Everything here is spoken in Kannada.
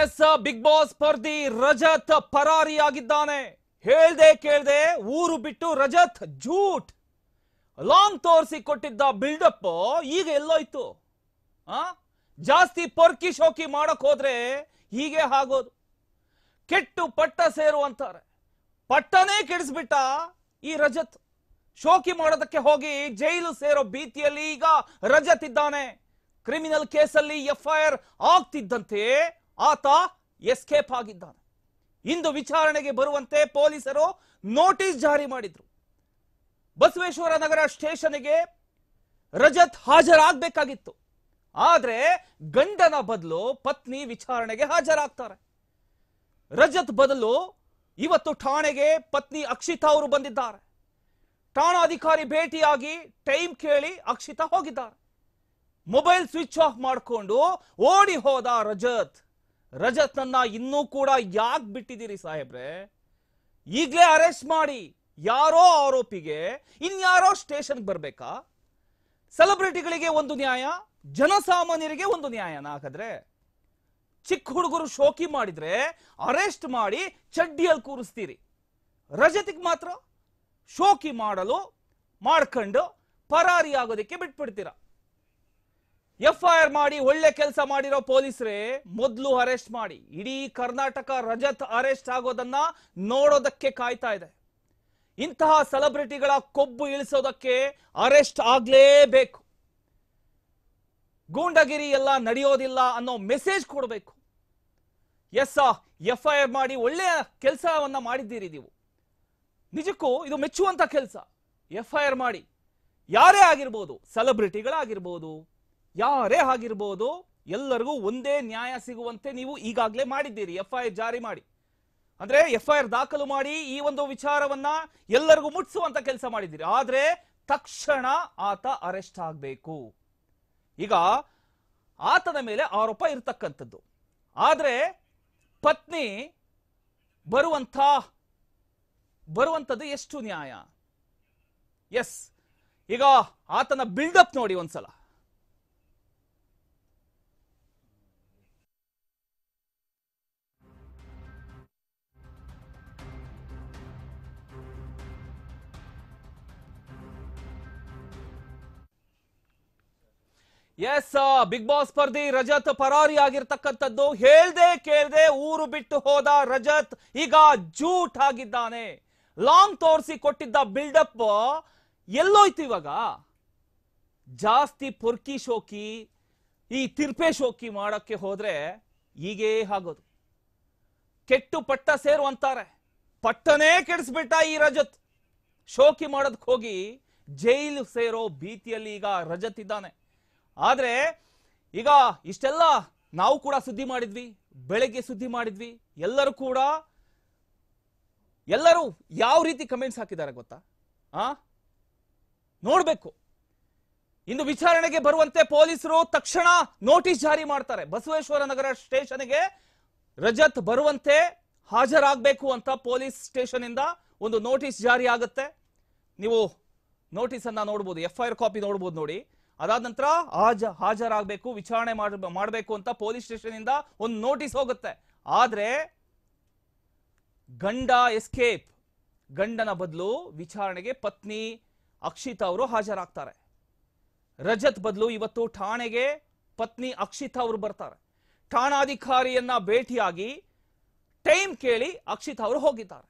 ಎಸ್ ಬಿಗ್ ಬಾಸ್ ಸ್ಪರ್ಧಿ ರಜತ್ ಪರಾರಿಯಾಗಿದ್ದಾನೆ. ಹೇಳ್ದೆ ಕೇಳ್ದೆ ಊರು ಬಿಟ್ಟು ರಜತ್ ಜೂಟ್ ಲಾಂಗ್ ತೋರಿಸಿ ಕೊಟ್ಟಿದ್ದ ಬಿಲ್ಡಪ್ ಈಗ ಎಲ್ಲೋಯ್ತು. ಜಾಸ್ತಿ ಪೊರ್ಕಿ ಶೋಕಿ ಮಾಡಕ್ ಹೋದ್ರೆ ಹೀಗೆ ಆಗೋದು. ಕೆಟ್ಟು ಪಟ್ಟ ಸೇರು ಅಂತಾರೆ. ಪಟ್ಟನೇ ಕೆಡಿಸ್ಬಿಟ್ಟ ಈ ರಜತ್. ಶೋಕಿ ಮಾಡೋದಕ್ಕೆ ಹೋಗಿ ಜೈಲು ಸೇರೋ ಭೀತಿಯಲ್ಲಿ ಈಗ ರಜತ್ ಇದ್ದಾನೆ. ಕ್ರಿಮಿನಲ್ ಕೇಸಲ್ಲಿ FIR ಆಗ್ತಿದ್ದಂತೆ ಆತ ಎಸ್ಕೇಪ್ ಆಗಿದ್ದಾನೆ. ಇಂದು ವಿಚಾರಣೆಗೆ ಬರುವಂತೆ ಪೊಲೀಸರು ನೋಟಿಸ್ ಜಾರಿ ಮಾಡಿದ್ರು. ಬಸವೇಶ್ವರ ನಗರ ಸ್ಟೇಷನ್ಗೆ ರಜತ್ ಹಾಜರಾಗಬೇಕಾಗಿತ್ತು. ಆದ್ರೆ ಗಂಡನ ಬದಲು ಪತ್ನಿ ವಿಚಾರಣೆಗೆ ಹಾಜರಾಗ್ತಾರೆ. ರಜತ್ ಬದಲು ಇವತ್ತು ಠಾಣೆಗೆ ಪತ್ನಿ ಅಕ್ಷಿತಾ ಅವರು ಬಂದಿದ್ದಾರೆ. ಠಾಣಾಧಿಕಾರಿ ಭೇಟಿಯಾಗಿ ಟೈಮ್ ಕೇಳಿ ಅಕ್ಷಿತಾ ಹೋಗಿದ್ದಾರೆ. ಮೊಬೈಲ್ ಸ್ವಿಚ್ ಆಫ್ ಮಾಡಿಕೊಂಡು ಓಡಿ ಹೋದ ರಜತ್. ರಜತ್ನನ್ನ ಇನ್ನೂ ಕೂಡ ಯಾಕೆ ಬಿಟ್ಟಿದ್ದೀರಿ ಸಾಹೇಬ್ರೆ? ಈಗಲೇ ಅರೆಸ್ಟ್ ಮಾಡಿ ಯಾರೋ ಆರೋಪಿಗೆ ಇನ್ಯಾರೋ ಸ್ಟೇಷನ್ಗೆ ಬರ್ಬೇಕಾ? ಸೆಲೆಬ್ರಿಟಿಗಳಿಗೆ ಒಂದು ನ್ಯಾಯ, ಜನಸಾಮಾನ್ಯರಿಗೆ ಒಂದು ನ್ಯಾಯನ? ಹಾಗಾದ್ರೆ ಚಿಕ್ಕ ಹುಡುಗರು ಶೋಕಿ ಮಾಡಿದ್ರೆ ಅರೆಸ್ಟ್ ಮಾಡಿ ಚಡ್ಡಿಯಲ್ಲಿ ಕೂರಿಸ್ತೀರಿ. ರಜತಿಗೆ ಮಾತ್ರ ಶೋಕಿ ಮಾಡ್ಕೊಂಡು ಪರಾರಿ ಆಗೋದಕ್ಕೆ ಬಿಟ್ಬಿಡ್ತೀರಾ. FIR ಮಾಡಿ ಒಳ್ಳೆ ಕೆಲಸ ಮಾಡಿರೋ ಪೊಲೀಸರೇ ಮೊದಲು ಅರೆಸ್ಟ್ ಮಾಡಿ. ಇಡೀ ಕರ್ನಾಟಕ ರಜತ್ ಅರೆಸ್ಟ್ ಆಗೋದನ್ನ ನೋಡೋದಕ್ಕೆ ಕಾಯ್ತಾ ಇದೆ. ಇಂತಹ ಸೆಲೆಬ್ರಿಟಿಗಳ ಕೊಬ್ಬು ಇಳಿಸೋದಕ್ಕೆ ಅರೆಸ್ಟ್ ಆಗ್ಲೇಬೇಕು. ಗೂಂಡಗಿರಿ ಎಲ್ಲ ನಡೆಯೋದಿಲ್ಲ ಅನ್ನೋ ಮೆಸೇಜ್ ಕೊಡಬೇಕು. FIR ಮಾಡಿ ಒಳ್ಳೆಯ ಕೆಲಸವನ್ನ ಮಾಡಿದ್ದೀರಿ ನೀವು. ನಿಜಕ್ಕೂ ಇದು ಮೆಚ್ಚುವಂತ ಕೆಲಸ. FIR ಮಾಡಿ ಯಾರೇ ಆಗಿರ್ಬೋದು, ಸೆಲೆಬ್ರಿಟಿಗಳಾಗಿರ್ಬೋದು, ಯಾರೇ ಆಗಿರ್ಬೋದು, ಎಲ್ಲರಿಗೂ ಒಂದೇ ನ್ಯಾಯ ಸಿಗುವಂತೆ ನೀವು ಈಗಾಗಲೇ ಮಾಡಿದ್ದೀರಿ. FIR ಜಾರಿ ಮಾಡಿ ಅಂದ್ರೆ FIR ದಾಖಲು ಮಾಡಿ ಈ ಒಂದು ವಿಚಾರವನ್ನ ಎಲ್ಲರಿಗೂ ಮುಟ್ಟಿಸುವಂತ ಕೆಲಸ ಮಾಡಿದ್ದೀರಿ. ಆದ್ರೆ ತಕ್ಷಣ ಆತ ಅರೆಸ್ಟ್ ಆಗಬೇಕು. ಈಗ ಆತನ ಮೇಲೆ ಆರೋಪ ಇರ್ತಕ್ಕಂಥದ್ದು. ಆದ್ರೆ ಪತ್ನಿ ಬರುವಂಥದ್ದು ಎಷ್ಟು ನ್ಯಾಯ? ಈಗ ಆತನ ಬಿಲ್ಡಪ್ ನೋಡಿ ಒಂದ್ಸಲ. ಬಿಗ್ ಬಾಸ್ ಸ್ಪರ್ಧಿ ರಜತ್ ಪರಾರಿ ಆಗಿರ್ತಕ್ಕಂಥದ್ದು. ಹೇಳ್ದೆ ಕೇಳ್ದೆ ಊರು ಬಿಟ್ಟು ಹೋದ ರಜತ್ ಈಗ ಜೂಟ್ ಆಗಿದ್ದಾನೆ. ಲಾಂಗ್ ತೋರಿಸಿ ಕೊಟ್ಟಿದ್ದ ಬಿಲ್ಡಪ್ ಎಲ್ಲೋಯ್ತು ಇವಾಗ? ಜಾಸ್ತಿ ಪೊರ್ಕಿ ಶೋಕಿ, ಈ ತಿರ್ಪೆ ಶೋಕಿ ಮಾಡಕ್ಕೆ ಹೋದ್ರೆ ಹೀಗೇ ಆಗೋದು. ಕೆಟ್ಟು ಪಟ್ಟ ಸೇರು ಅಂತಾರೆ. ಪಟ್ಟನೇ ಕೆಡಿಸ್ಬಿಟ್ಟ ಈ ರಜತ್. ಶೋಕಿ ಮಾಡೋದಕ್ಕೆ ಹೋಗಿ ಜೈಲು ಸೇರೋ ಭೀತಿಯಲ್ಲಿ ಈಗ ರಜತ್ ಇದ್ದಾನೆ. ಆದ್ರೆ ಈಗ ಇಷ್ಟೆಲ್ಲ ನಾವು ಕೂಡ ಸುದ್ದಿ ಮಾಡಿದ್ವಿ, ಬೆಳಗ್ಗೆ ಸುದ್ದಿ ಮಾಡಿದ್ವಿ. ಎಲ್ಲರೂ ಯಾವ ರೀತಿ ಕಮೆಂಟ್ಸ್ ಹಾಕಿದ್ದಾರೆ ಗೊತ್ತಾ? ನೋಡ್ಬೇಕು. ಇಂದು ವಿಚಾರಣೆಗೆ ಬರುವಂತೆ ಪೊಲೀಸರು ತಕ್ಷಣ ನೋಟಿಸ್ ಜಾರಿ ಮಾಡ್ತಾರೆ. ಬಸವೇಶ್ವರ ನಗರ ಸ್ಟೇಷನ್ಗೆ ರಜತ್ ಬರುವಂತೆ ಹಾಜರಾಗಬೇಕು ಅಂತ ಪೊಲೀಸ್ ಸ್ಟೇಷನ್ ಇಂದ ಒಂದು ನೋಟಿಸ್ ಜಾರಿ ಆಗುತ್ತೆ. ನೀವು ನೋಟಿಸ್ ಅನ್ನ ನೋಡ್ಬೋದು, FIR ಕಾಪಿ ನೋಡ್ಬೋದು ನೋಡಿ. ಅದಾದ ನಂತರ ಹಾಜರಾಗಬೇಕು, ವಿಚಾರಣೆ ಮಾಡಬೇಕು ಅಂತ ಪೊಲೀಸ್ ಸ್ಟೇಷನ್ ಇಂದ ಒಂದು ನೋಟಿಸ್ ಹೋಗುತ್ತೆ. ಆದ್ರೆ ಗಂಡ ಎಸ್ಕೇಪ್. ಗಂಡನ ಬದಲು ವಿಚಾರಣೆಗೆ ಪತ್ನಿ ಅಕ್ಷಿತಾ ಅವರು ಹಾಜರಾಗ್ತಾರೆ. ರಜತ್ ಬದಲು ಇವತ್ತು ಠಾಣೆಗೆ ಪತ್ನಿ ಅಕ್ಷಿತಾ ಅವರು ಬರ್ತಾರೆ. ಠಾಣಾಧಿಕಾರಿಯನ್ನ ಭೇಟಿಯಾಗಿ ಟೈಮ್ ಕೇಳಿ ಅಕ್ಷಿತಾ ಅವರು ಹೋಗಿದ್ದಾರೆ.